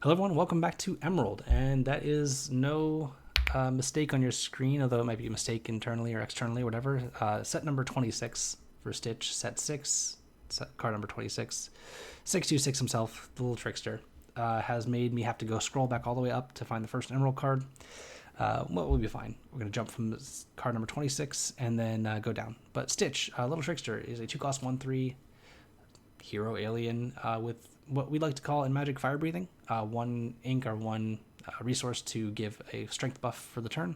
Hello everyone, welcome back to Emerald, and that is no mistake on your screen, although it might be a mistake internally or externally or whatever. Set number 26 for Stitch, set 6, card number 26. 626 himself, the little trickster, has made me have to go scroll back all the way up to find the first Emerald card. Well, we'll be fine. We're going to jump from card number 26 and then go down. But Stitch, Little Trickster, is a 2-cost 1/3 hero alien with what we like to call in Magic fire breathing, 1 ink or 1 resource to give a strength buff for the turn.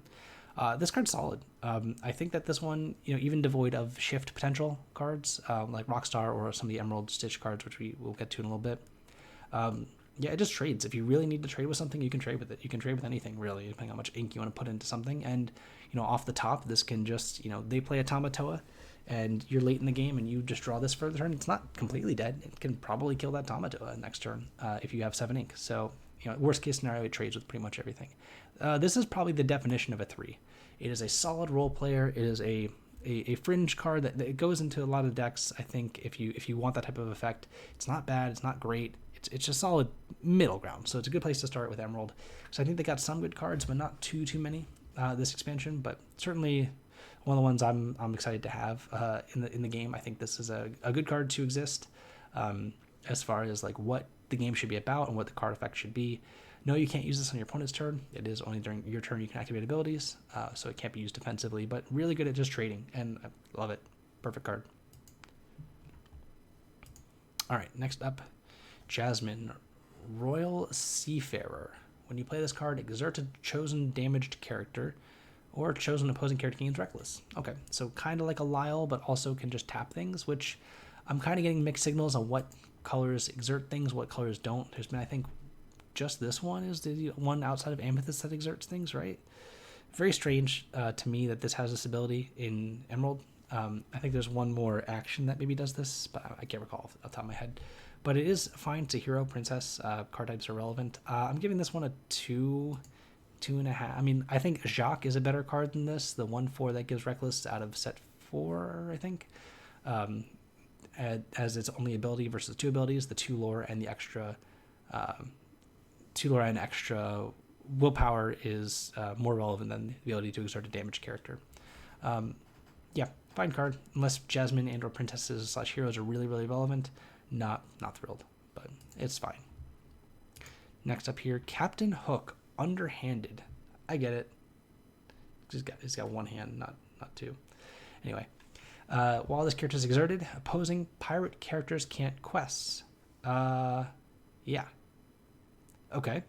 This card's solid. I think that this one, even devoid of shift potential cards like Rockstar or some of the Emerald Stitch cards, which we will get to in a little bit. Yeah, it just trades. If you really need to trade with something, you can trade with it. You can trade with anything, really, depending on how much ink you want to put into something. And, off the top, this can just, they play a Tamatoa, and you're late in the game, and you just draw this for the turn. It's not completely dead. It can probably kill that Tamatoa next turn if you have 7 ink. So, worst case scenario, it trades with pretty much everything. This is probably the definition of a 3. It is a solid role player. It is a fringe card that it goes into a lot of decks. I think if you want that type of effect, it's not bad. It's not great. It's a solid middle ground, so it's a good place to start with Emerald. So I think they got some good cards, but not too many this expansion. But certainly one of the ones I'm excited to have in the game. I think this is a good card to exist as far as like what the game should be about and what the card effect should be. No, you can't use this on your opponent's turn. It is only during your turn you can activate abilities, so it can't be used defensively. But really good at just trading, and I love it. Perfect card. All right, next up. Jasmine, Royal Seafarer. When you play this card, exert a chosen damaged character, or chosen opposing character gains Reckless. Okay, so kind of like a Lyle, but also can just tap things, which I'm kind of getting mixed signals on what colors exert things, what colors don't. There's been, I think, just this one is the one outside of Amethyst that exerts things, right? Very strange to me that this has this ability in Emerald. I think there's one more action that maybe does this, but I can't recall off the top of my head. But it is fine to hero, princess. Card types are relevant. I'm giving this one a 2.5. I mean, I think Jacques is a better card than this. The 1/4 that gives Reckless out of set 4, I think. As its only ability versus 2 abilities, the 2 lore and the extra 2 lore and extra willpower is more relevant than the ability to exert a damaged character. Yeah, fine card. Unless Jasmine and or princesses / heroes are really relevant. Not thrilled, but it's fine. Next up here, Captain Hook, Underhanded. I get it. He's got 1 hand, not 2. Anyway, while this character is exerted, opposing pirate characters can't quests. Yeah. Okay,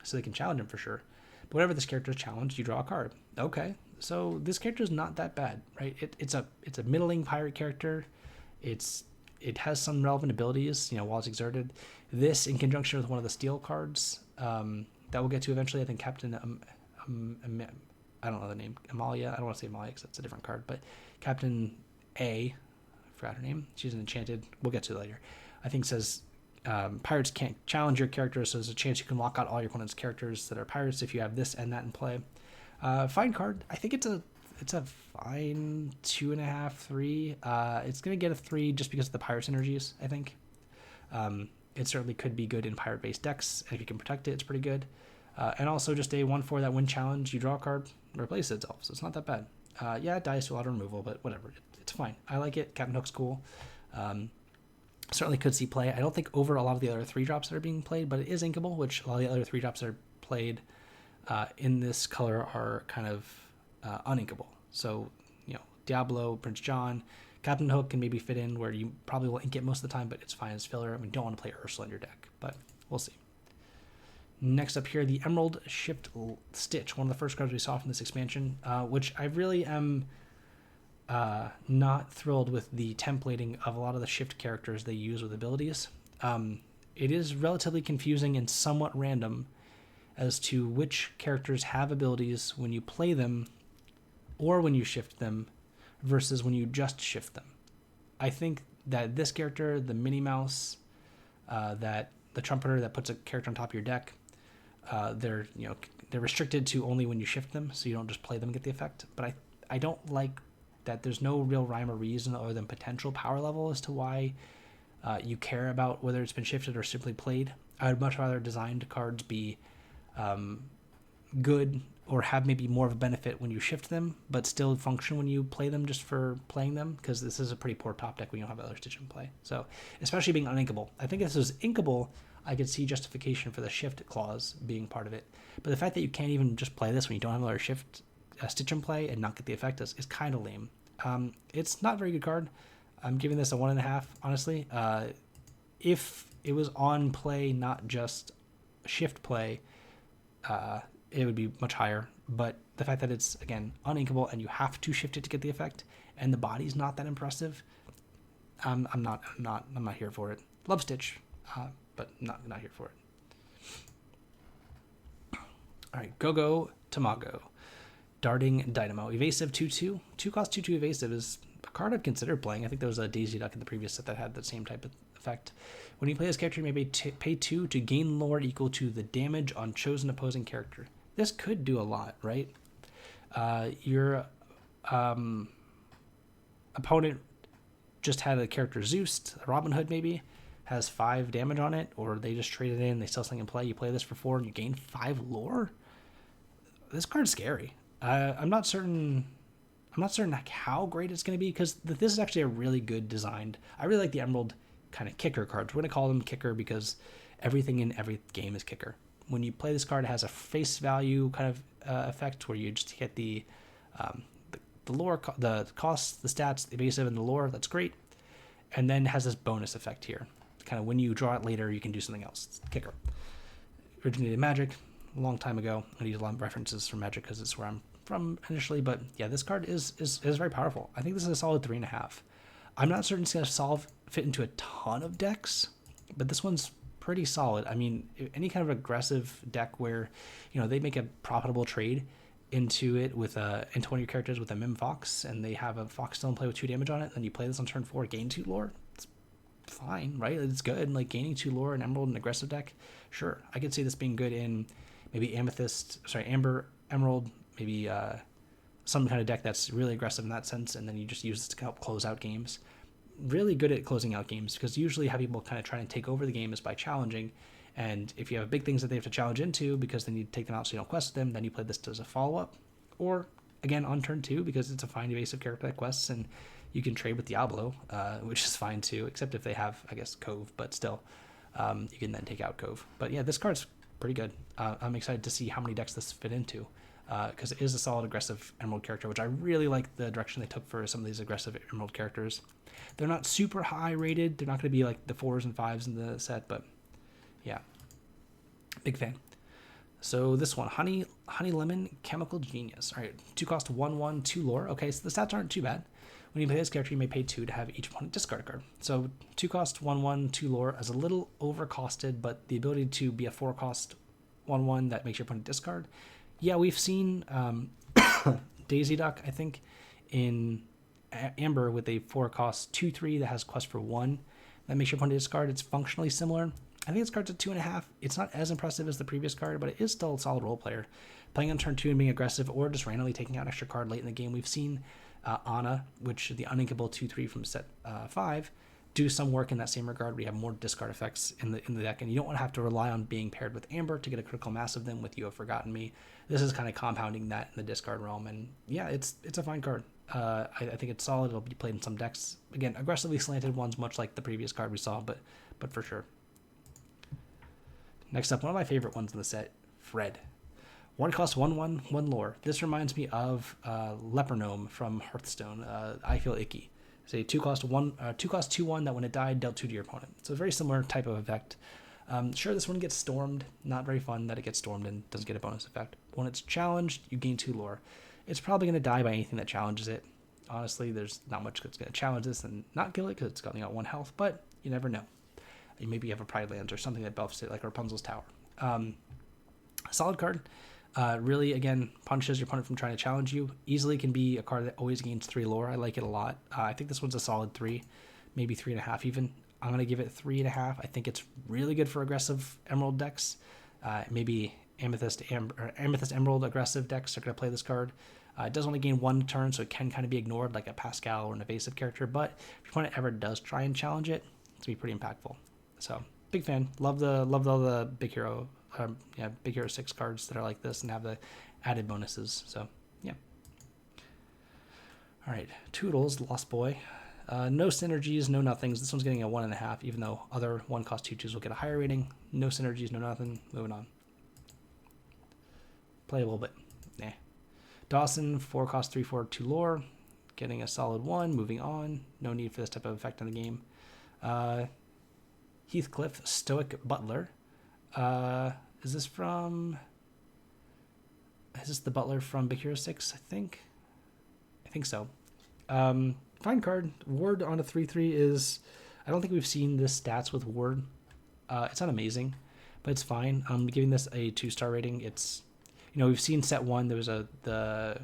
so they can challenge him for sure. But whenever this character is challenged, you draw a card. Okay, so this character is not that bad, right? It's a middling pirate character. It has some relevant abilities, while it's exerted. This, in conjunction with one of the steel cards that we'll get to eventually, I think Captain, I don't know the name, Amalia. I don't want to say Amalia because that's a different card, but Captain A, I forgot her name. She's an Enchanted. We'll get to it later. I think says pirates can't challenge your character, so there's a chance you can lock out all your opponent's characters that are pirates if you have this and that in play. Fine card. I think it's a fine 2.5, 3. It's gonna get a 3 just because of the pirate synergies. I think it certainly could be good in pirate-based decks, and if you can protect it, it's pretty good. And also just a 1/4 that win challenge, you draw a card, replace itself, so it's not that bad. Yeah, it dies to a lot of removal, but whatever, it's fine. I like it. Captain Hook's cool. Certainly could see play. I don't think over a lot of the other 3-drops that are being played, but it is inkable, which a lot of the other 3-drops that are played in this color are kind of uninkable. So, Diablo, Prince John, Captain Hook can maybe fit in where you probably will ink it most of the time, but it's fine as filler. I mean, you don't want to play Ursula in your deck, but we'll see. Next up here, the Emerald Shift Stitch, one of the first cards we saw from this expansion, which I really am not thrilled with the templating of a lot of the shift characters they use with abilities. It is relatively confusing and somewhat random as to which characters have abilities when you play them or when you shift them versus when you just shift them. I think that this character, the Minnie Mouse, that the Trumpeter that puts a character on top of your deck, they're restricted to only when you shift them, so you don't just play them and get the effect. But I don't like that there's no real rhyme or reason other than potential power level as to why you care about whether it's been shifted or simply played. I would much rather designed cards be good or have maybe more of a benefit when you shift them, but still function when you play them just for playing them, because this is a pretty poor top deck when you don't have other Stitch in play. So, especially being uninkable. I think if this was inkable, I could see justification for the shift clause being part of it. But the fact that you can't even just play this when you don't have another shift Stitch in play and not get the effect is kind of lame. It's not a very good card. I'm giving this a 1.5, honestly. If it was on play, not just shift play, it would be much higher. But the fact that it's, again, uninkable and you have to shift it to get the effect, and the body's not that impressive, I'm not here for it. Love Stitch, but not here for it. All right, Go Tamago, Darting Dynamo, evasive 2/2. 2-cost 2/2 evasive is a card I've considered playing. I think there was a Daisy Duck in the previous set that had the same type of effect. When you play this character, you may pay 2 to gain lore equal to the damage on chosen opposing character. This could do a lot, right? Your opponent just had a character Zeus, Robin Hood maybe, has 5 damage on it, or they just traded in, they sell something in play, you play this for 4 and you gain 5 lore? This card's scary. I'm not certain like how great it's going to be, because this is actually a really good designed. I really like the Emerald kind of kicker cards. We're going to call them kicker because everything in every game is kicker. When you play this card, it has a face value kind of effect where you just get the lore, the costs, the stats, the evasive, and the lore. That's great. And then has this bonus effect here. Kind of when you draw it later, you can do something else. It's kicker. Originated in Magic a long time ago. I use a lot of references from Magic because it's where I'm from initially. But yeah, this card is very powerful. I think this is a solid 3.5. I'm not certain it's going to fit into a ton of decks, but this one's pretty solid. I mean, any kind of aggressive deck where, they make a profitable trade into it with into one of your characters with a Mim Fox, and they have a Fox still in play with 2 damage on it, and you play this on turn 4, gain 2 lore. It's fine, right? It's good. Like gaining 2 lore in Emerald and aggressive deck, sure. I could see this being good in maybe Amber, Emerald, maybe some kind of deck that's really aggressive in that sense, and then you just use this to help close out games. Really good at closing out games, because usually how people kind of try and take over the game is by challenging, and if you have big things that they have to challenge into because they need to take them out so you don't quest them, then you play this as a follow-up, or again on turn 2 because it's a fine evasive character that quests, and you can trade with Diablo, which is fine too, except if they have, I guess, Cove, but still you can then take out Cove. But yeah, this card's pretty good. I'm excited to see how many decks this fit into, because it is a solid aggressive Emerald character, which I really like the direction they took for some of these aggressive Emerald characters. They're not super high rated. They're not going to be like the 4s and 5s in the set, but yeah, big fan. So this one, Honeylemon, Chemical Genius. All right, 2-cost 1/1, 2 lore. Okay, so the stats aren't too bad. When you play this character, you may pay 2 to have each opponent discard a card. So 2-cost 1/1, 2 lore is a little overcosted, but the ability to be a 4-cost 1/1 that makes your opponent discard. Yeah, we've seen Daisy Duck, I think, in Amber with a 4-cost 2/3 that has quest for 1 that makes your opponent discard. It's functionally similar. I think this card's a 2.5. It's not as impressive as the previous card, but it is still a solid role player. Playing on turn 2 and being aggressive, or just randomly taking out an extra card late in the game. We've seen Anna, which the uninkable 2/3 from set 5, do some work in that same regard. We have more discard effects in the deck, and you don't want to have to rely on being paired with Amber to get a critical mass of them with You Have Forgotten Me. This is kind of compounding that in the discard realm, and yeah, it's a fine card. I think it's solid. It'll be played in some decks. Again, aggressively slanted ones, much like the previous card we saw, but for sure. Next up, one of my favorite ones in the set, Fred. 1-cost 1/1, 1 lore. This reminds me of Leper Gnome from Hearthstone. I Feel Icky. It's a 2-cost 2/1 that when it died dealt 2 to your opponent. So a very similar type of effect. Sure, this one gets stormed. Not very fun that it gets stormed and doesn't get a bonus effect. When it's challenged, you gain 2 lore. It's probably going to die by anything that challenges it. Honestly, there's not much that's going to challenge this and not kill it because it's got 1 health, but you never know. Maybe you have a Pride Lands or something that buffs it, like Rapunzel's Tower. Solid card. Really, again, punishes your opponent from trying to challenge you. Easily can be a card that always gains 3 lore. I like it a lot. I think this one's a solid 3, maybe 3.5 even. I'm going to give it 3.5. I think it's really good for aggressive Emerald decks. Maybe Amethyst Emerald aggressive decks are going to play this card. It does only gain 1 turn, so it can kind of be ignored like a Pascal or an evasive character. But if your opponent ever does try and challenge it, it's going to be pretty impactful. So big fan. Love all the big hero, big hero 6 cards that are like this and have the added bonuses. So yeah. All right, Toodles, Lost Boy. No synergies, no nothings. This one's getting a 1.5, even though other 1-cost 2/2s will get a higher rating. No synergies, no nothing. Moving on. Playable, but nah. Dawson, 4-cost 3/4 2 lore, getting a solid 1. Moving on. No need for this type of effect in the game. Heathcliff, Stoic Butler. Is this the Butler from Big Hero 6? I think so. Fine card. Ward on a 3/3 is... I don't think we've seen this stats with Ward. It's not amazing, but it's fine. I'm giving this a 2-star rating. It's... we've seen set 1. There was the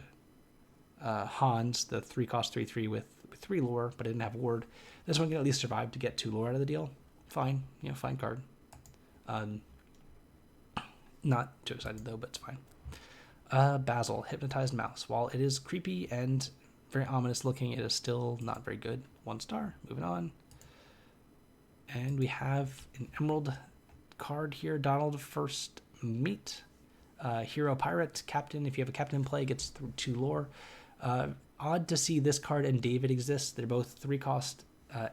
Hans, the 3-cost 3/3 with 3 lore, but it didn't have Ward. This one can at least survive to get 2 lore out of the deal. Fine. Fine card. Not too excited, though, but it's fine. Basil, Hypnotized Mouse. While it is creepy and very ominous looking, it is still not very good. 1 star. Moving on. And we have an Emerald card here. Donald, First Meet. Hero Pirate. Captain. If you have a captain in play, gets 2 lore. Odd to see this card and David exist. They're both 3-cost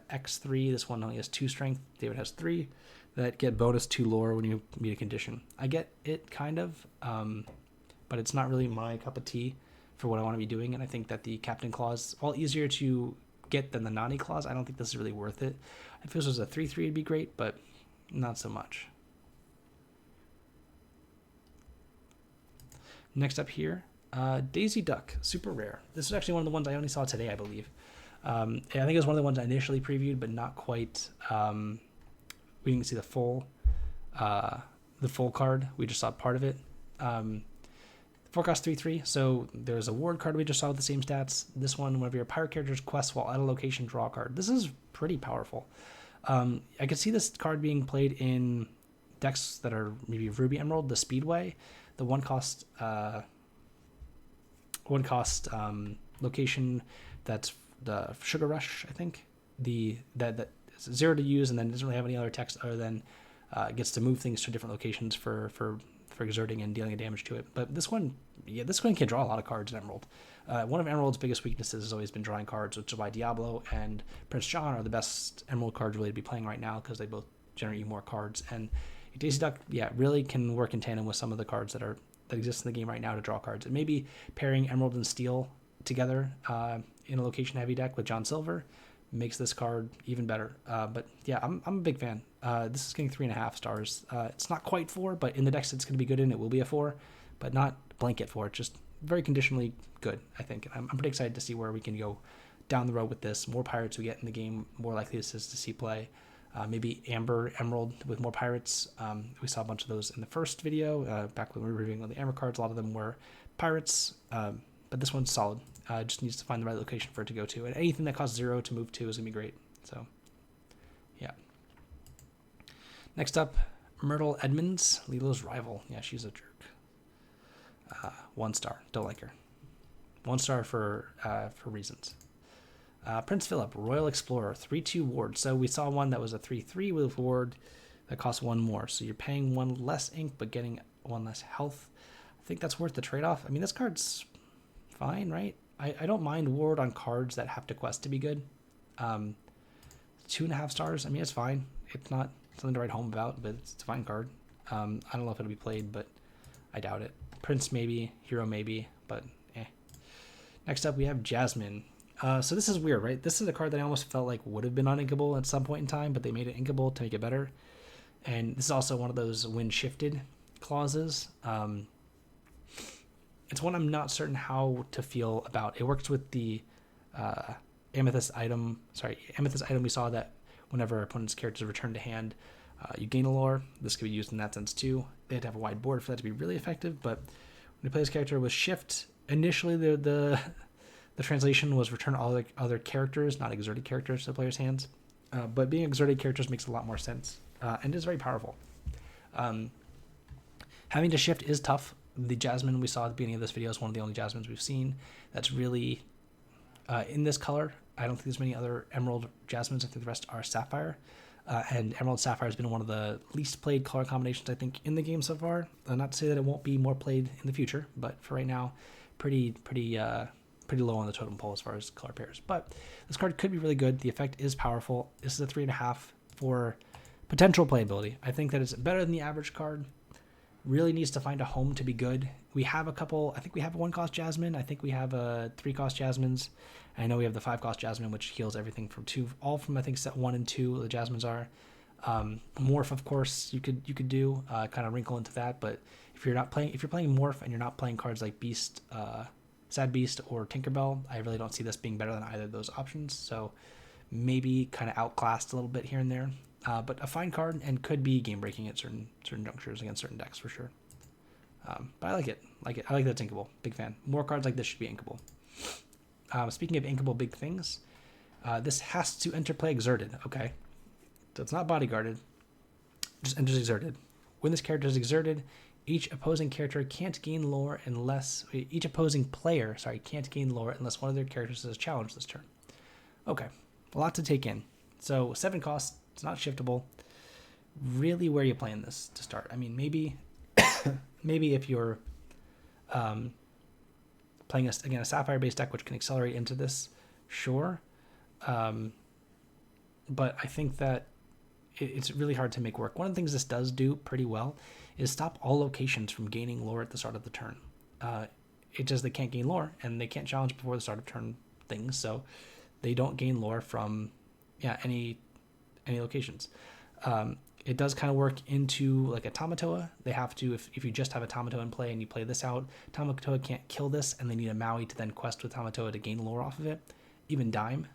X3. This one only has 2 strength. David has 3. That get bonus 2 lore when you meet a condition. I get it, kind of. But it's not really my cup of tea for what I want to be doing, and I think that the Captain Clause, while easier to get than the Nani Clause, I don't think this is really worth it. If this was a 3/3, it'd be great, but not so much. Next up here, Daisy Duck, super rare. This is actually one of the ones I only saw today, I believe. I think it was one of the ones I initially previewed, but not quite. We didn't see the full card. We just saw part of it. 4-cost 3/3, so there's a ward card we just saw with the same stats. This one, one of your pirate characters quests while at a location, draw a card. This is pretty powerful. I could see this card being played in decks that are maybe Ruby Emerald, the Speedway, the 1-cost location that's the Sugar Rush, I think. That is 0 to use and then doesn't really have any other text other than gets to move things to different locations for exerting and dealing damage to it. But this one can draw a lot of cards in Emerald. One of Emerald's biggest weaknesses has always been drawing cards, which is why Diablo and Prince John are the best Emerald cards really to be playing right now, because they both generate you more cards. And Daisy Duck, really can work in tandem with some of the cards that exist in the game right now to draw cards. And maybe pairing Emerald and Steel together in a location-heavy deck with John Silver makes this card even better. But yeah, I'm a big fan. This is getting 3.5 stars. It's not quite 4, but in the decks it's going to be good in, it will be a 4, but not blanket 4. It's just very conditionally good, I think. I'm pretty excited to see where we can go down the road with this. More pirates we get in the game, more likely this is to see play. Maybe Amber, Emerald with more pirates. We saw a bunch of those in the first video, back when we were reviewing all the Amber cards. A lot of them were pirates, but this one's solid. Just needs to find the right location for it to go to. And anything that costs 0 to move to is going to be great. So, yeah. Next up, Myrtle Edmonds, Lilo's rival. Yeah, she's a jerk. 1 star. Don't like her. 1 star for reasons. Prince Philip, Royal Explorer, 3/2 ward. So we saw one that was a 3/3 with ward that costs 1 more. So you're paying 1 less ink, but getting 1 less health. I think that's worth the trade-off. I mean, this card's fine, right? I don't mind ward on cards that have to quest to be good. 2.5 stars. I mean, it's fine. It's not something to write home about, but it's a fine card. I don't know if it'll be played, but I doubt it. Prince maybe, Hero maybe, but eh. Next up, we have Jasmine. So this is weird, right? This is a card that I almost felt like would have been uninkable at some point in time, but they made it inkable to make it better. And this is also one of those when shifted clauses. It's one I'm not certain how to feel about. It works with the Amethyst item we saw that whenever opponent's characters return to hand, you gain a lore. This could be used in that sense too. They had to have a wide board for that to be really effective, but when you play this character with shift, initially the translation was return all other characters, not exerted characters, to the player's hands. But being exerted characters makes a lot more sense, and is very powerful. Having to shift is tough. The Jasmine we saw at the beginning of this video is one of the only Jasmines we've seen that's really in this color. I don't think there's many other Emerald Jasmines. I think the rest are Sapphire. And Emerald Sapphire has been one of the least played color combinations, I think, in the game so far. Not to say that it won't be more played in the future, but for right now, pretty low on the totem pole as far as color pairs. But this card could be really good. The effect is powerful. This is a 3.5 for potential playability. I think that it's better than the average card. Really needs to find a home to be good. We have a couple. I think we have a 1-cost Jasmine. I think we have a 3-cost Jasmines. I know we have the 5-cost Jasmine, which heals everything from 2, all from I think set 1 and 2. The Jasmines are Morph, of course. You could do kind of wrinkle into that. But if you're playing Morph and you're not playing cards like Beast, Sad Beast, or Tinkerbell, I really don't see this being better than either of those options. So maybe kind of outclassed a little bit here and there. But a fine card and could be game breaking at certain junctures against certain decks for sure. But I like it. I like that it's inkable. Big fan. More cards like this should be inkable. Speaking of inkable big things, this has to enter play exerted. Okay, so it's not bodyguarded. Just enters exerted. When this character is exerted, each opposing player can't gain lore unless one of their characters is challenged this turn. Okay, a lot to take in. So 7 costs. It's not shiftable. Really, where are you playing this to start? I mean, maybe if you're playing a Sapphire-based deck, which can accelerate into this, sure. But I think that it's really hard to make work. One of the things this does do pretty well is stop all locations from gaining lore at the start of the turn. They can't gain lore, and they can't challenge before the start of turn things, so they don't gain lore from any locations. It does kind of work into like a Tamatoa. They have to, if you just have a Tamatoa in play and you play this out, Tamatoa can't kill this, and they need a Maui to then quest with Tamatoa to gain lore off of it. Even Dime,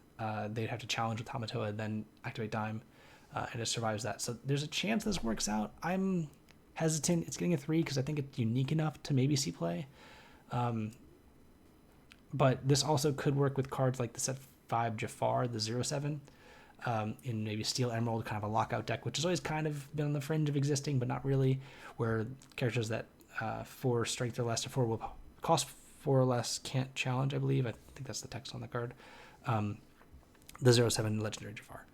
they'd have to challenge with Tamatoa, then activate Dime, and it survives that. So there's a chance this works out. I'm hesitant. It's getting a 3 because I think it's unique enough to maybe see play. But this also could work with cards like the set 5 Jafar, the 0/7. In maybe Steel Emerald, kind of a lockout deck, which has always kind of been on the fringe of existing, but not really, where characters that 4 strength or less, or 4 will cost 4 or less can't challenge, I believe. I think that's the text on the card. The 0/7 Legendary Jafar.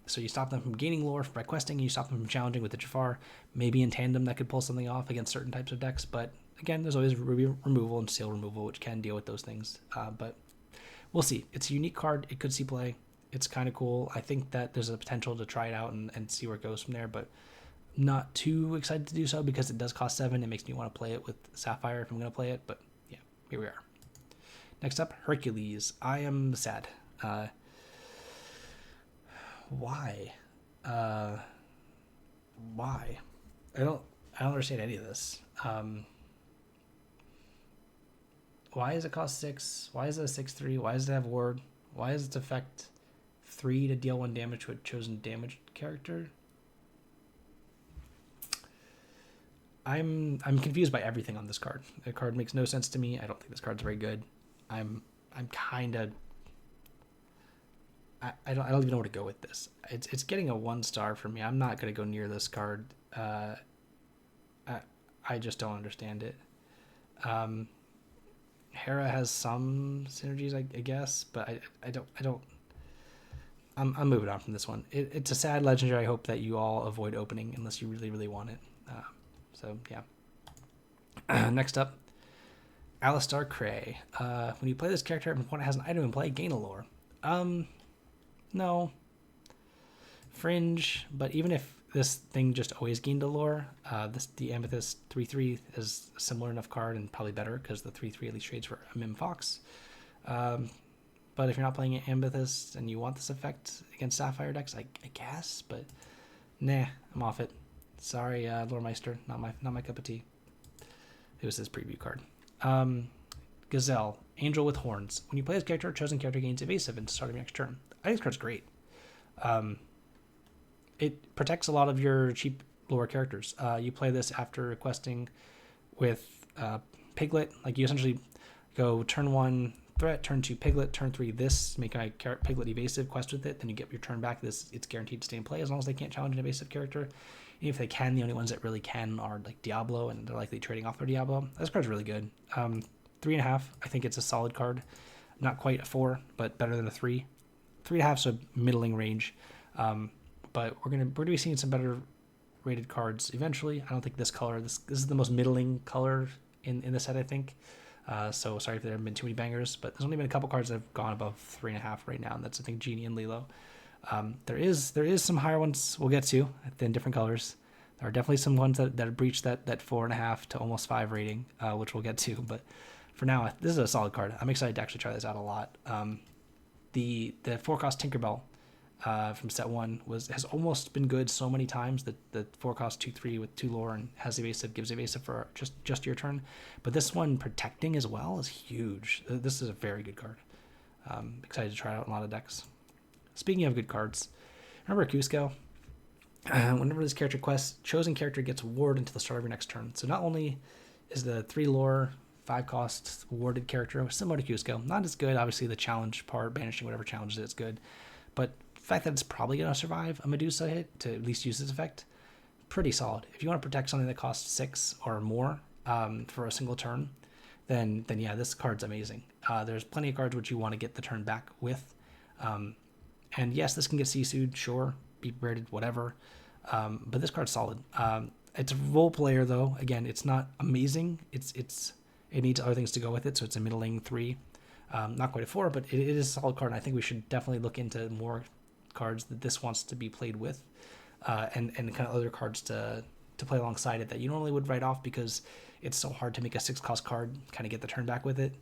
So you stop them from gaining lore by questing, and you stop them from challenging with the Jafar. Maybe in tandem that could pull something off against certain types of decks, but again, there's always Ruby removal and Seal removal, which can deal with those things. But we'll see. It's a unique card. It could see play. It's kind of cool. I think that there's a potential to try it out and see where it goes from there, but not too excited to do so because it does cost 7. It makes me want to play it with Sapphire if I'm going to play it, but yeah, here we are. Next up, Hercules. I am sad. Why? Why? I don't understand any of this. Why does it cost 6? Why is it a 6/3? Why does it have ward? Why does its effect 3 to deal 1 damage to a chosen damaged character? I'm confused by everything on this card. The card makes no sense to me. I don't think this card's very good. I'm kind of I don't even know where to go with this. It's getting a 1-star for me. I'm not going to go near this card. I just don't understand it. Hera has some synergies, I guess, but I don't. I'm moving on from this one. It's a sad legendary. I hope that you all avoid opening unless you really, really want it. So yeah. Next up, Alistar Cray. When you play this character, if opponent has an item in play, gain a lore. No. Fringe, but even if this thing just always gained a lore, the Amethyst 3/3 is a similar enough card and probably better because the 3/3 at least trades for a Mim Fox. But if you're not playing Amethyst and you want this effect against Sapphire decks, I guess, but nah, I'm off it. Sorry, Loremeister, not my cup of tea. It was his preview card. Gazelle, Angel with Horns. When you play this character, chosen character gains evasive and start of your next turn. I think this card's great. It protects a lot of your cheap lower characters. You play this after questing with Piglet. Like you essentially go turn 1 threat, turn 2 Piglet, turn 3 this, make a Piglet evasive, quest with it, then you get your turn back. It's guaranteed to stay in play as long as they can't challenge an evasive character. And if they can, the only ones that really can are like Diablo, and they're likely trading off their Diablo. This card's really good. 3.5. I think it's a solid card. Not quite a 4, but better than a 3. 3.5 is a middling range. but we're gonna be seeing some better rated cards eventually. I don't think this color, this is the most middling color in the set, I think. So sorry if there have been too many bangers, but there's only been a couple cards that have gone above 3.5 right now, and that's I think Genie and Lilo. There is some higher ones we'll get to in different colors. There are definitely some ones that have breached that 4.5 to almost 5 rating, which we'll get to. But for now, this is a solid card. I'm excited to actually try this out a lot. The 4-cost Tinkerbell from set 1 has almost been good so many times. That the 4-cost 2/3 with 2 lore and has evasive, gives evasive for just your turn. But this one protecting as well is huge. This is a very good card. Excited to try it out in a lot of decks. Speaking of good cards, remember Cusco? Whenever this character quests, chosen character gets ward until the start of your next turn. So not only is the 3 lore, 5-cost warded character similar to Cusco, not as good, obviously the challenge part, banishing whatever challenges it's good, but the fact that it's probably going to survive a Medusa hit to at least use this effect, pretty solid. If you want to protect something that costs 6 or more for a single turn, then yeah, this card's amazing. There's plenty of cards which you want to get the turn back with. And yes, this can get Sisu'd, sure, be rated, whatever. But this card's solid. It's a role player though. Again, it's not amazing. It needs other things to go with it, so it's a middling 3. Not quite a 4, but it is a solid card, and I think we should definitely look into more cards that this wants to be played with, and kind of other cards to play alongside it that you normally would write off because it's so hard to make a 6-cost card, kind of get the turn back with it.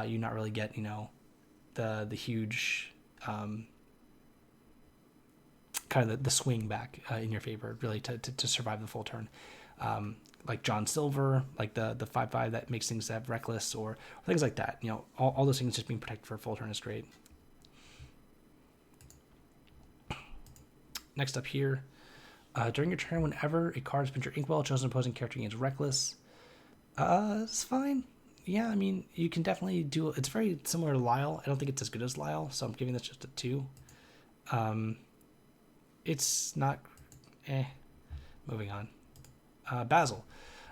You not really get, the huge kind of the swing back in your favor, really, to survive the full turn. Like John Silver, like the 5/5 that makes things have reckless or things like that. All those things just being protected for a full turn is great. Next up here, during your turn, whenever a card spends your inkwell, chosen opposing character gains reckless. It's fine. Yeah, I mean, you can definitely do. It's very similar to Lyle. I don't think it's as good as Lyle, so I'm giving this just a 2. It's not. Moving on. Basil.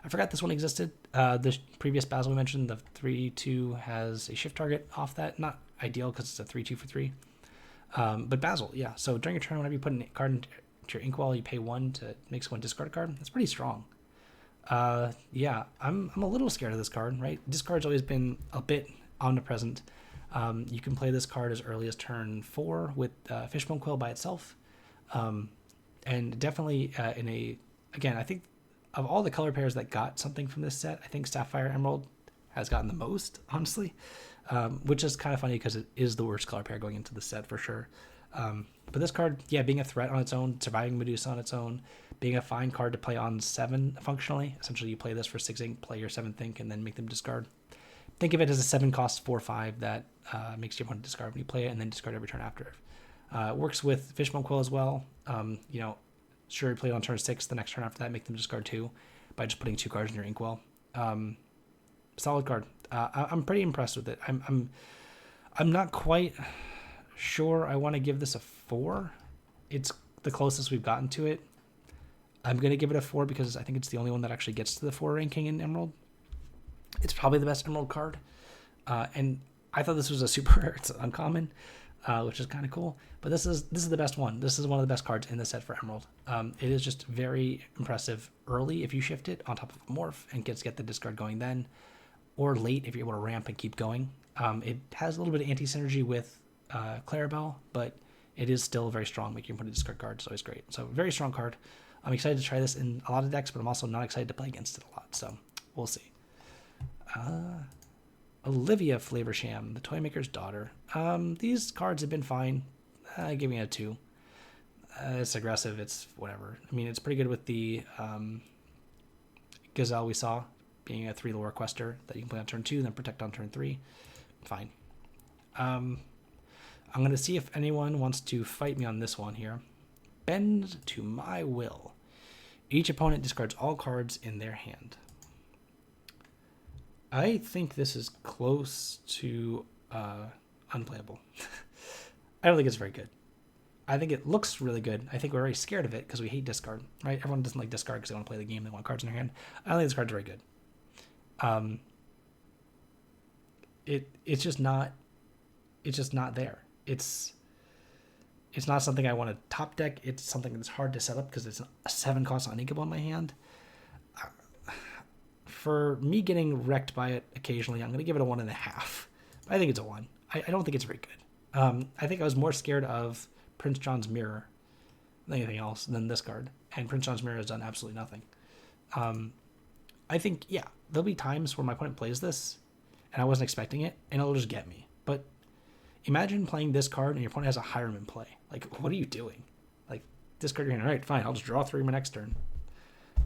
I forgot this one existed. The previous Basil we mentioned, the 3/2 has a shift target off that. Not ideal because it's a 3/2 for 3. But Basil, yeah. So during your turn, whenever you put a card into your inkwell, you pay 1 to make someone discard a card. That's pretty strong. Yeah, I'm a little scared of this card, right? This card's always been a bit omnipresent. You can play this card as early as turn 4 with Fishbone Quill by itself. And definitely again, I think of all the color pairs that got something from this set, I think Sapphire Emerald has gotten the most, honestly, which is kind of funny because it is the worst color pair going into the set for sure. But this card, yeah, being a threat on its own, surviving Medusa on its own, being a fine card to play on 7 functionally. Essentially, you play this for 6 ink, play your 7th ink, and then make them discard. Think of it as a 7-cost 4/5 that makes your opponent discard when you play it, and then discard every turn after. It works with Fishbone Quill as well. Sure, you play it on turn 6. The next turn after that, make them discard 2 by just putting 2 cards in your inkwell. Solid card. I'm pretty impressed with it. I'm not quite sure I want to give this a 4. It's the closest we've gotten to it. I'm going to give it a 4 because I think it's the only one that actually gets to the 4 ranking in Emerald. It's probably the best Emerald card. And I thought this was a super rare. It's uncommon, which is kind of cool. But this is the best one. This is one of the best cards in the set for Emerald. It is just very impressive early if you shift it on top of a morph and get the discard going then. Or late if you're able to ramp and keep going. It has a little bit of anti-synergy with Clarabelle, but it is still very strong. Making you put a discard card is always great. So very strong card. I'm excited to try this in a lot of decks, but I'm also not excited to play against it a lot. So we'll see. Olivia Flavorsham, the Toymaker's Daughter. These cards have been fine. Giving it a 2. It's aggressive. It's whatever. I mean, it's pretty good with the Gazelle we saw, being a 3 lore quester that you can play on turn 2, then protect on turn 3. Fine. I'm going to see if anyone wants to fight me on this one here. Bend to my will. Each opponent discards all cards in their hand. I think this is close to unplayable. I don't think it's very good. I think it looks really good. I think we're very scared of it because we hate discard, right? Everyone doesn't like discard because they want to play the game. They want cards in their hand. I don't think this card's very good. It's just not there. It's It's not something I want to top deck. It's something that's hard to set up because it's a 7 cost uninkable in my hand. For me getting wrecked by it occasionally, I'm going to give it a 1.5. I think it's a 1. I don't think it's very good. I think I was more scared of Prince John's Mirror than anything else than this card. And Prince John's Mirror has done absolutely nothing. I think, yeah, there'll be times where my opponent plays this and I wasn't expecting it, and it'll just get me. But imagine playing this card and your opponent has a Hiram in play. Like, what are you doing? Like, discard your hand. All right, fine, I'll just draw 3 my next turn.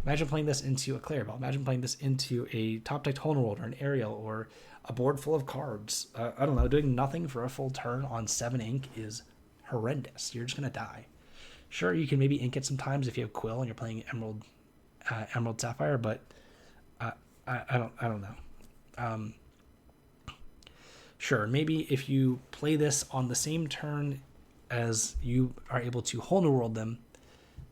Imagine playing this into a Clarabelle. Imagine playing this into a top-decked Honeworld or an Ariel or a board full of cards. I don't know, doing nothing for a full turn on 7 ink is horrendous. You're just going to die. Sure, you can maybe ink it sometimes if you have Quill and you're playing Emerald Sapphire, but I don't know. Sure, maybe if you play this on the same turn as you are able to whole new world them,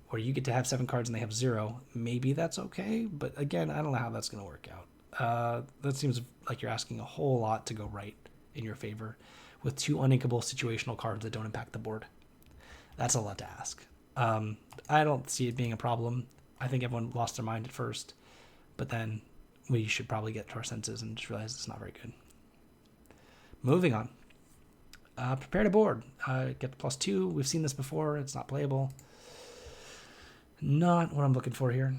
where you get to have 7 cards and they have 0, maybe that's okay. But again, I don't know how that's going to work out. That seems like you're asking a whole lot to go right in your favor with 2 uninkable situational cards that don't impact the board. That's a lot to ask. I don't see it being a problem. I think everyone lost their mind at first, but then we should probably get to our senses and just realize it's not very good. Moving on. Prepare to board. Get the +2. We've seen this before. It's not playable. Not what I'm looking for here.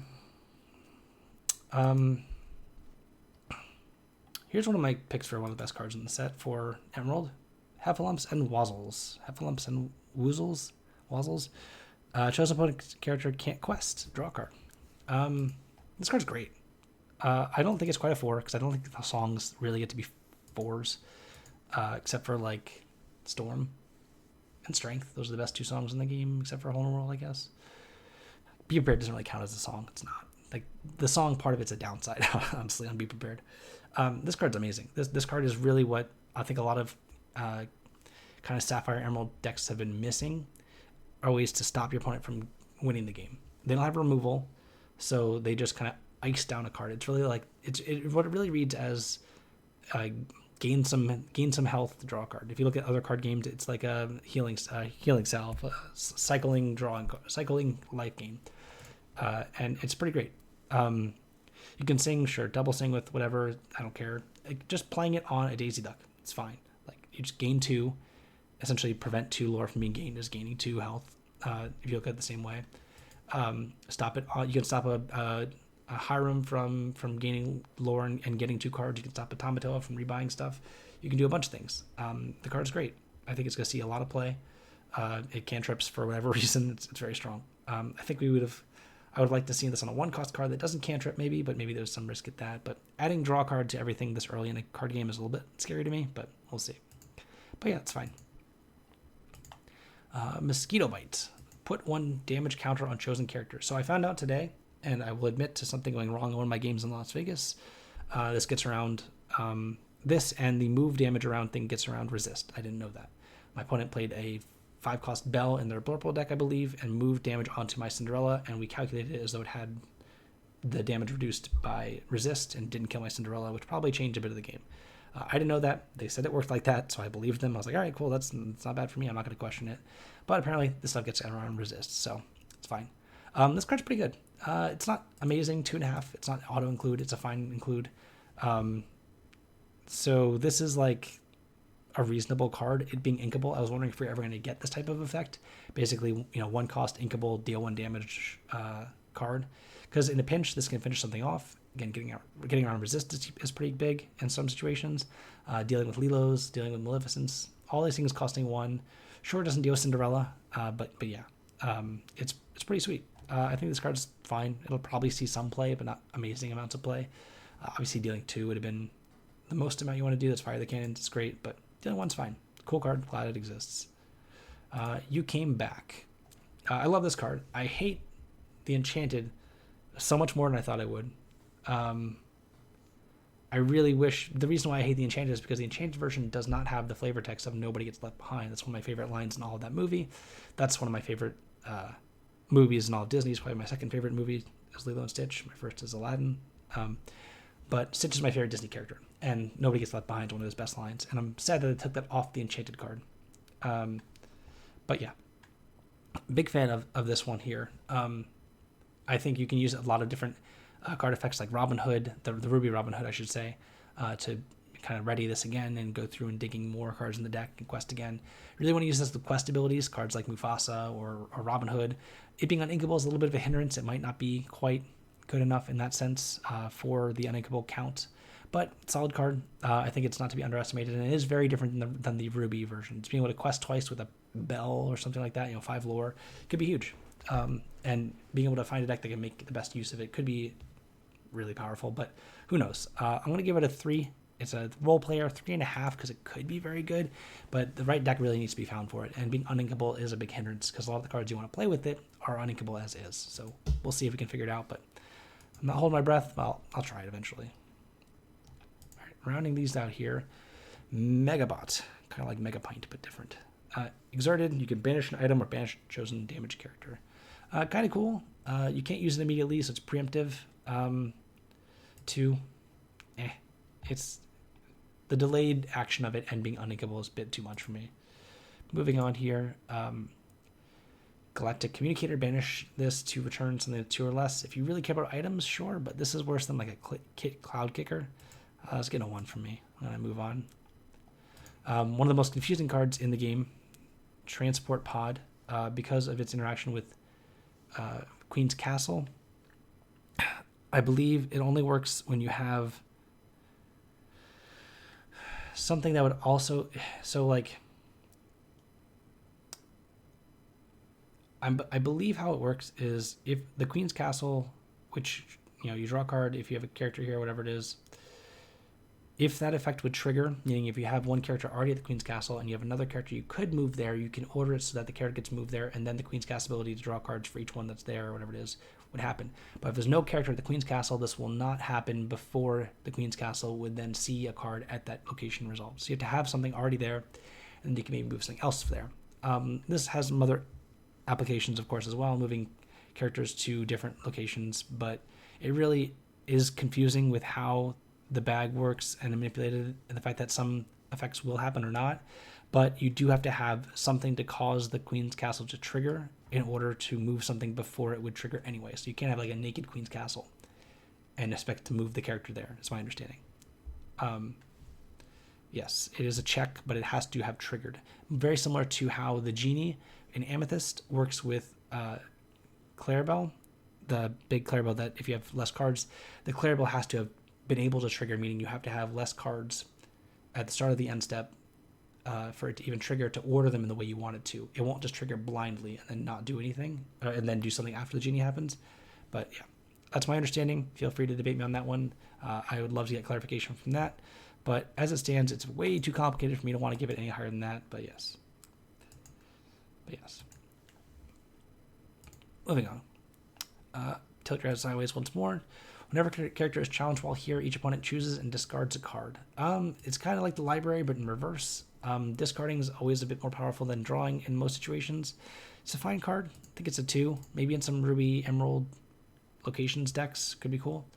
Here's one of my picks for one of the best cards in the set for Emerald. Heffalumps and Wazzles. Heffalumps and Wazzles. Chosen opponent character can't quest. Draw a card. This card's great. I don't think it's quite a 4 because I don't think the songs really get to be 4s. Except for like Storm and Strength. Those are the best 2 songs in the game, except for Honeworld, I guess. Be Prepared doesn't really count as a song. It's not. Like, the song part of it's a downside, honestly, on Be Prepared. This card's amazing. This card is really what I think a lot of kind of Sapphire Emerald decks have been missing, are ways to stop your opponent from winning the game. They don't have removal, so they just kind of ice down a card. It's really like what it really reads as gain some health, draw a card. If you look at other card games, it's like a healing salve, cycling life gain, and it's pretty great. You can sing, sure, double sing with whatever, I don't care. Like, just playing it on a Daisy Duck, it's fine. Like, you just gain 2, essentially prevent 2 lore from being gained as gaining 2 health. If you look at it the same way, stop it. You can stop a Hiram from gaining lore and getting 2 cards. You can stop a Tamatoa from rebuying stuff. You can do a bunch of things. The card's great. I think it's going to see a lot of play. It cantrips for whatever reason. It's very strong. I think I would like to see this on a 1-cost card that doesn't cantrip maybe, but maybe there's some risk at that. But adding draw card to everything this early in a card game is a little bit scary to me, but we'll see. But yeah, it's fine. Mosquito Bite. Put 1 damage counter on chosen character. So I found out today, and I will admit to something going wrong on one of my games in Las Vegas. This gets around, this and the move damage around thing gets around resist. I didn't know that. My opponent played a 5-cost Bell in their Blurple deck, I believe, and moved damage onto my Cinderella, and we calculated it as though it had the damage reduced by resist and didn't kill my Cinderella, which probably changed a bit of the game. I didn't know that. They said it worked like that, so I believed them. I was like, all right, cool, that's not bad for me. I'm not going to question it. But apparently this stuff gets around resist, so it's fine. This card's pretty good. It's not amazing, 2.5. It's not auto-include. It's a fine include. So this is like a reasonable card, it being inkable. I was wondering if we we're ever going to get this type of effect. Basically, 1-cost inkable, deal 1 damage card. Because in a pinch, this can finish something off. Again, getting around resist is pretty big in some situations. Dealing with Lilos, dealing with Maleficence, all these things costing 1. Sure, it doesn't deal with Cinderella, but yeah, it's pretty sweet. I think this card's fine. It'll probably see some play, but not amazing amounts of play. Obviously, dealing 2 would have been the most amount you want to do. That's Fire the Cannons. It's great, but dealing 1's fine. Cool card. Glad it exists. You Came Back. I love this card. I hate the Enchanted so much more than I thought I would. I really wish... The reason why I hate the Enchanted is because the Enchanted version does not have the flavor text of Nobody Gets Left Behind. That's one of my favorite lines in all of that movie. That's one of my favorite movies in all of Disney. It's probably my second favorite movie is Lilo and Stitch. My first is Aladdin. But Stitch is my favorite Disney character, and Nobody Gets Left Behind is one of his best lines. And I'm sad that they took that off the Enchanted card. But yeah, Big fan of this one here. I think you can use a lot of different card effects like Robin Hood, the Ruby Robin Hood, I should say, to kind of ready this again and go through and digging more cards in the deck and quest again. Really want to use this with quest abilities, cards like Mufasa or Robin Hood. It being uninkable is a little bit of a hindrance. It might not be quite good enough in that sense for the uninkable count, but solid card. I think it's not to be underestimated, and it is very different than the Ruby version. It's being able to quest twice with a bell or something like that, 5 lore, could be huge. And being able to find a deck that can make the best use of it could be really powerful, but who knows? I'm going to give it a 3. It's a role player 3.5 because it could be very good, but the right deck really needs to be found for it. And being uninkable is a big hindrance because a lot of the cards you want to play with it are uninkable as is. So we'll see if we can figure it out, but I'm not holding my breath. Well, I'll try it eventually. All right, rounding these out here. Megabot, kind of like Megapint, but different. Exerted, you can banish an item or banish chosen damage character. Kind of cool. You can't use it immediately, so it's preemptive. 2, it's the delayed action of it and being uninkable is a bit too much for me. Moving on here, Galactic Communicator, banish this to return something to 2 or less. If you really care about items, sure, but this is worse than like a Cloud Kicker. Let's get a 1 from me. I'm going to move on. One of the most confusing cards in the game, Transport Pod, because of its interaction with Queen's Castle. I believe it only works when you have something that would also, so like, I believe how it works is if the Queen's Castle, which, you draw a card, if you have a character here, whatever it is, if that effect would trigger, meaning if you have one character already at the Queen's Castle and you have another character you could move there, you can order it so that the character gets moved there, and then the Queen's Castle ability to draw cards for each one that's there or whatever it is would happen. But if there's no character at the Queen's Castle, this will not happen before the Queen's Castle would then see a card at that location resolved. So you have to have something already there, and you can maybe move something else there. This has some other applications, of course, as well, moving characters to different locations, but it really is confusing with how the bag works and manipulated, and the fact that some effects will happen or not, but you do have to have something to cause the Queen's Castle to trigger in order to move something before it would trigger anyway. So you can't have like a naked Queen's Castle and expect to move the character there, is my understanding. Yes, it is a check, but it has to have triggered. Very similar to how the Genie in Amethyst works with Clarabelle, the big Clarabelle, that if you have less cards, the Clarabelle has to have been able to trigger, meaning you have to have less cards at the start of the end step for it to even trigger, to order them in the way you want it to. It won't just trigger blindly and then not do anything, and then do something after the Genie happens. But yeah, that's my understanding. Feel free to debate me on that one. I would love to get clarification from that. But as it stands, it's way too complicated for me to want to give it any higher than that. But yes. Moving on. Tilt your head sideways once more. Whenever a character is challenged while here, each opponent chooses and discards a card. It's kind of like the library, but in reverse. Discarding is always a bit more powerful than drawing in most situations. It's a fine card. I think it's a 2. Maybe in some Ruby Emerald locations decks could be cool.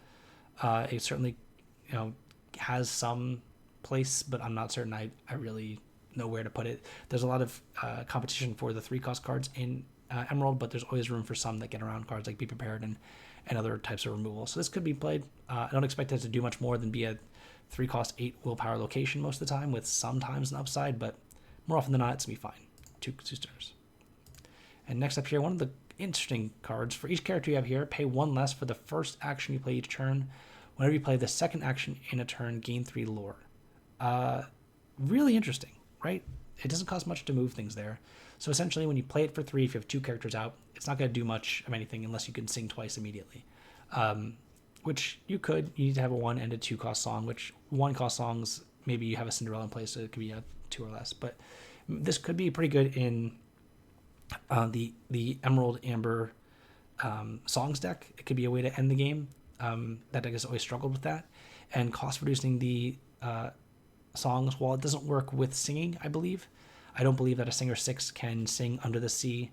It certainly, has some place, but I'm not certain I really know where to put it. There's a lot of competition for the 3-cost cards in Emerald, but there's always room for some that get around cards like Be Prepared and other types of removal. So this could be played. I don't expect it to do much more than be a 3-cost 8 willpower location most of the time, with sometimes an upside, but more often than not, it's going to be fine. 2 stars. And next up here, one of the interesting cards. For each character you have here, pay 1 less for the first action you play each turn. Whenever you play the second action in a turn, gain 3 lore. Really interesting, right? It doesn't cost much to move things there. So essentially, when you play it for 3, if you have 2 characters out, it's not going to do much of anything unless you can sing twice immediately. Which you could. You need to have a 1 and a 2-cost song, which 1-cost songs, maybe you have a Cinderella in place, so it could be a 2 or less. But this could be pretty good in the Emerald Amber songs deck. It could be a way to end the game. That deck has always struggled with that. And cost reducing the songs, while it doesn't work with singing, I believe. I don't believe that a Singer 6 can sing Under the Sea,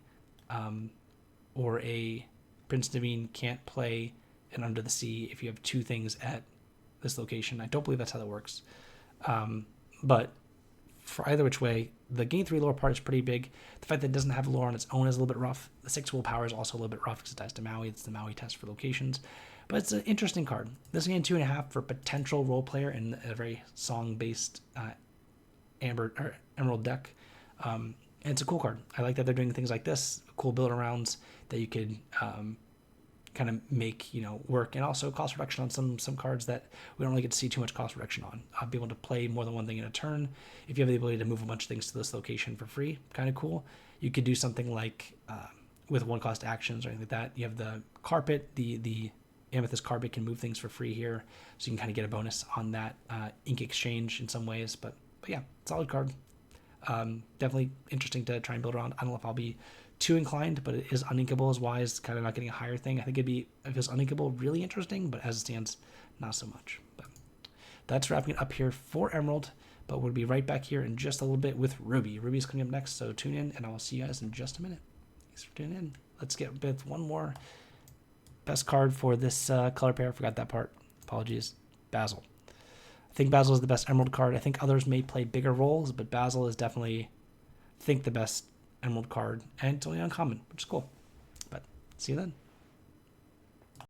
or a Prince Naveen can't play an Under the Sea if you have 2 things at this location. I don't believe that's how that works. But for either which way, the gain 3 lore part is pretty big. The fact that it doesn't have lore on its own is a little bit rough. The 6 willpower is also a little bit rough because it ties to Maui. It's the Maui test for locations. But it's an interesting card. This gain 2.5 for potential role player in a very song-based Emerald deck. And it's a cool card. I like that they're doing things like this, cool build arounds that you could kind of make work, and also cost reduction on some cards that we don't really get to see too much cost reduction on. I'll be able to play more than one thing in a turn. If you have the ability to move a bunch of things to this location for free, kind of cool. You could do something like with 1-cost actions or anything like that. You have the carpet, the Amethyst carpet can move things for free here, so you can kind of get a bonus on that ink exchange in some ways. But yeah, solid card. Definitely interesting to try and build around. I don't know if I'll be too inclined, but it is uninkable as wise, kind of not getting a higher thing. I think it'd be, if it was uninkable, really interesting, but as it stands, not so much. But that's wrapping it up here for Emerald, but we'll be right back here in just a little bit with Ruby. Ruby's coming up next, so tune in, and I will see you guys in just a minute. Thanks for tuning in. Let's get with one more best card for this color pair. I forgot that part. Apologies. Basil. I think Basil is the best Emerald card. I think others may play bigger roles, but Basil is definitely, I think, the best Emerald card, and it's only uncommon, which is cool. But see you then.